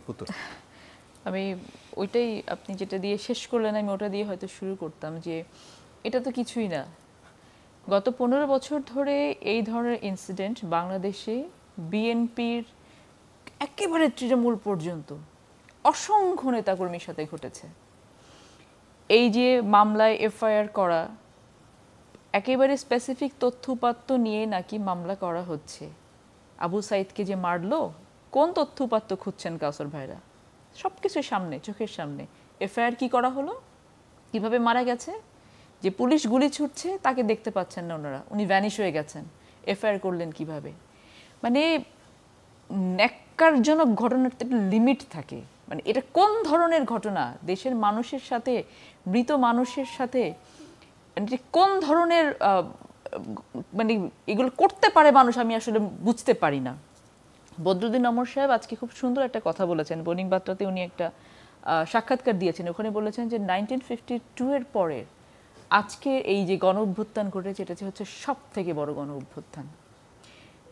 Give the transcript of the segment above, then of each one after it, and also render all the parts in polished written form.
পুতুল? আমি ওইটাই আপনি যেটা দিয়ে শেষ করলেন আমি ওটা দিয়ে হয়তো শুরু করতাম যে এটা তো কিছুই না। গত 15 বছর ধরে এই ধরনের ইনসিডেন্ট বাংলাদেশে বিএনপির একেবারে তৃণমূল পর্যন্ত অসংখ্য নেতাকর্মীর সাথে ঘটেছে। এই যে মামলায় এফআইআর করা, একেবারে স্পেসিফিক তথ্যউপাত্ত নিয়ে নাকি মামলা করা হচ্ছে। আবু সাইদকে যে মারলো, কোন তথ্যউপাত্ত খুঁজছেন কাউসার ভাইরা? সবকিছু সামনে, চোখের সামনে। এফআইআর কি করা হলো, কিভাবে মারা গেছে, যে পুলিশ গুলি ছুটছে তাকে দেখতে পাচ্ছেন না ওনারা, উনি ভ্যানিশ হয়ে গেছেন। এফআইআর করলেন কিভাবে? মানে ন্যাক্কারজনক ঘটনার তো একটা লিমিট থাকে। মানে এটা কোন ধরনের ঘটনা? দেশের মানুষের সাথে, মৃত মানুষের সাথে কোন ধরনের মানে এগুলো করতে পারে মানুষ, আমি আসলে বুঝতে পারি না। বদরুদ্দিন অমর সাহেব আজকে খুব সুন্দর একটা কথা বলেছেন, বনিং বার্তাতে উনি একটা সাক্ষাৎকার দিয়েছেন, ওখানে বলেছেন যে 1952 এর পরে আজকে এই যে গণ অভ্যুত্থান ঘটেছে এটা হচ্ছে সব থেকে বড় গণ অভ্যুত্থান।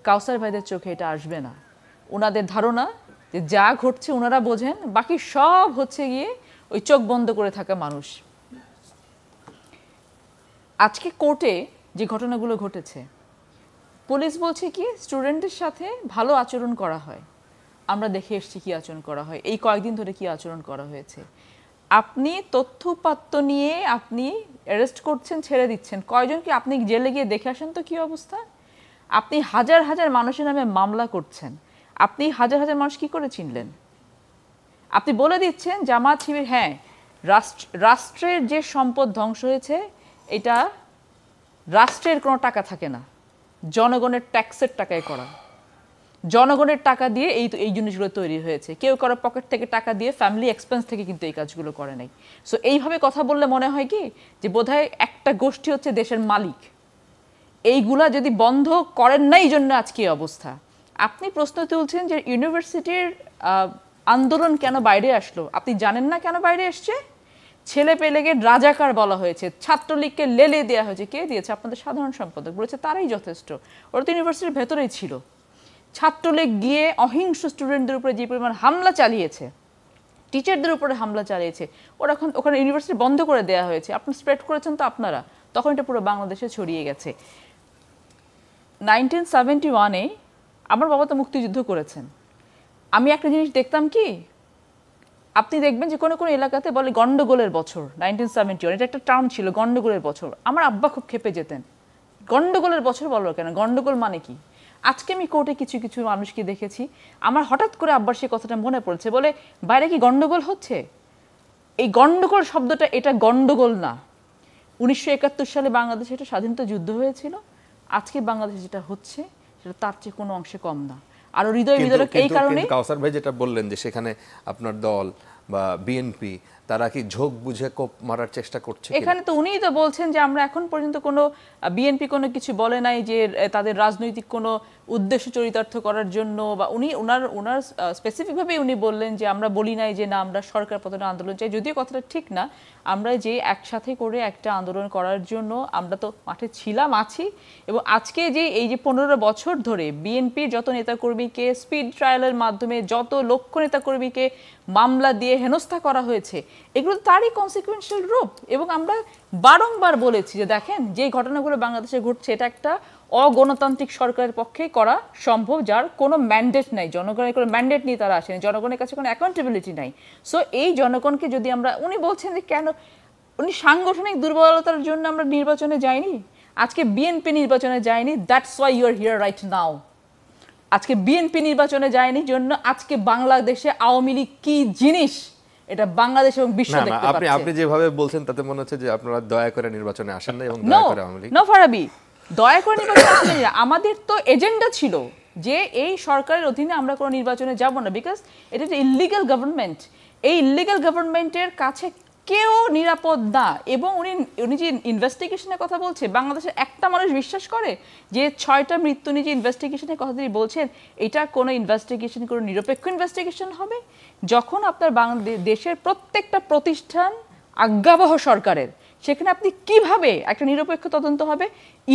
কাউসার ভাইদের চোখে এটা আসবে না। ওনাদের ধারণা যে যা ঘটছে ওনারা বোঝেন, বাকি সব হচ্ছে গিয়ে ওই চোখ বন্ধ করে থাকা মানুষ। আজকে কোর্টে যে ঘটনাগুলো ঘটেছে, পুলিশ বলছে কি স্টুডেন্টের সাথে ভালো আচরণ করা হয়। আমরা দেখে এসেছি কি আচরণ করা হয়, এই কয়েকদিন ধরে কি আচরণ করা হয়েছে। আপনি তথ্যপাত্য নিয়ে আপনি অ্যারেস্ট করছেন, ছেড়ে দিচ্ছেন। কয়জনকে আপনি জেলে গিয়ে দেখে আসেন তো কি অবস্থা। আপনি হাজার হাজার মানুষের নামে মামলা করছেন, আপনি হাজার হাজার মানুষ কি করে চিনলেন? আপনি বলে দিচ্ছেন জামাত শিবির, হ্যাঁ রাষ্ট্রের যে সম্পদ ধ্বংস হয়েছে এটা রাষ্ট্রের কোনো টাকা থাকে না, জনগণের ট্যাক্সের টাকায় করা, জনগণের টাকা দিয়ে এই জিনিসগুলো তৈরি হয়েছে। কেউ কারো পকেট থেকে টাকা দিয়ে ফ্যামিলি এক্সপেন্স থেকে কিন্তু এই কাজগুলো করে নাই। সো এইভাবে কথা বললে মনে হয় কি যে বোধহয় একটা গোষ্ঠী হচ্ছে দেশের মালিক, এইগুলা যদি বন্ধ করেন না এই জন্য আজকে এই অবস্থা। আপনি প্রশ্ন তুলছেন যে ইউনিভার্সিটির আন্দোলন কেন বাইরে আসলো, আপনি জানেন না কেন বাইরে এসছে? ছেলে পেলেকে রাজাকার বলা হয়েছে, ছাত্রলীগকে লেলে দেওয়া হয়েছে। কে দিয়েছে? আপনাদের সাধারণ সম্পাদক বলেছে তারাই যথেষ্ট। ওরা তো ইউনিভার্সিটির ভেতরেই ছিল। ছাত্রলীগ গিয়ে অহিংস স্টুডেন্টদের উপরে যে পরিমাণ হামলা চালিয়েছে, টিচারদের উপরে হামলা চালিয়েছে, ওরা এখন ওখানে ইউনিভার্সিটি বন্ধ করে দেওয়া হয়েছে। আপনি স্প্রেড করেছেন তো আপনারা, তখন এটা পুরো বাংলাদেশে ছড়িয়ে গেছে। 1971-এ আমার বাবা তো মুক্তিযুদ্ধ করেছেন। আমি একটা জিনিস দেখতাম কি, আপনি দেখবেন যে কোনো কোনো এলাকাতে বলে গন্ডগোলের বছর 1971, এটা একটা টার্ম ছিল গন্ডগোলের বছর। আমার আব্বা খুব ক্ষেপে যেতেন, গন্ডগোলের বছর বলো কেন, গন্ডগোল মানে কি? আজকে আমি কোর্টে কিছু কিছু মানুষকে দেখেছি, আমার হঠাৎ করে আব্বার সেই কথাটা মনে পড়েছে, বলে বাইরে কি গন্ডগোল হচ্ছে? এই গন্ডগোল শব্দটা, এটা গন্ডগোল না। 1971 সালে বাংলাদেশে একটা স্বাধীনতা যুদ্ধ হয়েছিল, আজকে বাংলাদেশে যেটা হচ্ছে সেটা তার চেয়ে কোনো অংশে কম না। আর হৃদয় বিদারক এই কারণে। কাউসার ভাই যেটা বললেন যে সেখানে আপনার দল বা বিএনপি তারা কি ঝোঁক বুঝে কোপ মারার চেষ্টা করছে? এখানে তো উনিই তো বলছেন যে আমরা এখন পর্যন্ত কোনো বিএনপি কোনো কিছু বলে নাই যে তাদের রাজনৈতিক কোনো উদ্দেশ্য চরিতার্থ করার জন্য, বা উনি ওনার স্পেসিফিকভাবে উনি বললেন যে আমরা বলি নাই যে না আমরা সরকার পতনের আন্দোলন চাই, যদিও কথাটা ঠিক না। আমরা যে একসাথে করে একটা আন্দোলন করার জন্য আমরা তো মাঠে ছিলাম, আছি। এবং আজকে যে এই যে 15 বছর ধরে বিএনপির যত নেতাকর্মীকে স্পিড ট্রায়ালের মাধ্যমে যত লক্ষ নেতাকর্মীকে মামলা দিয়ে হেনস্থা করা হয়েছে, এগুলো তারই কনসিকুয়েন্সিয়াল রূপ। এবং আমরা বারংবার বলেছি যে দেখেন যে ঘটনাগুলো বাংলাদেশে ঘটছে এটা একটা অগণতান্ত্রিক সরকারের পক্ষে করা সম্ভব, যার কোনো ম্যান্ডেট নাই, জনগণের কোনো ম্যান্ডেট নিয়ে তারা আসেনি, জনগণের কাছে কোনো অ্যাকাউন্টেবিলিটি নাই। সো এই জনগণকে যদি আমরা, উনি বলছেন যে কেন উনি সাংগঠনিক দুর্বলতার জন্য আমরা নির্বাচনে যাইনি, আজকে বিএনপি নির্বাচনে যায়নি, that's why you are here right now. আজকে বিএনপি নির্বাচনে যায়নি জন্য আজকে বাংলাদেশে আওয়ামী লীগ কি জিনিস এটা বাংলাদেশ এবং বিশ্ব দেখতে পাচ্ছে। আপনি যেভাবে বলছেন তাতে মনে হচ্ছে যে আপনারা দয়া করে নির্বাচনে আসেন না এবং দয়া করে আওয়ামী লীগ। নো ফারাবি, দয়া করে নির্বাচনে আসেন না। আমাদের তো এজেন্ডা ছিল যে এই সরকারের অধীনে আমরা কোনো নির্বাচনে যাব না, বিকজ এটা একটা ইলিগাল গভর্নমেন্ট। এই ইলিগাল গভর্নমেন্টের কাছে কেউ নিরাপদ না। এবং উনি যে ইনভেস্টিগেশনের কথা বলছে, বাংলাদেশের একটা মানুষ বিশ্বাস করে যে 6টা মৃত্যু নিয়ে যে ইনভেস্টিগেশনের কথা তিনি বলছেন এটা কোনো ইনভেস্টিগেশন, কোনো নিরপেক্ষ ইনভেস্টিগেশন হবে? যখন আপনার দেশের প্রত্যেকটা প্রতিষ্ঠান আজ্ঞাবহ সরকারের, সেখানে আপনি কিভাবে একটা নিরপেক্ষ তদন্ত হবে?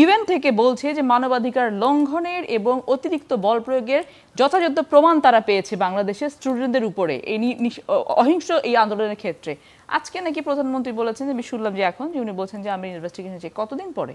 ইউএন থেকে বলছে যে মানবাধিকার লঙ্ঘনের এবং অতিরিক্ত বল প্রয়োগের যথাযথ প্রমাণ তারা পেয়েছে বাংলাদেশের স্টুডেন্টদের উপরে এই অহিংস এই আন্দোলনের ক্ষেত্রে। আজকে নাকি প্রধানমন্ত্রী বলেছেন যে, আমি শুনলাম যে এখন যে উনি বলছেন যে আমরা ইনভেস্টিগেশন চাই। কতদিন পরে?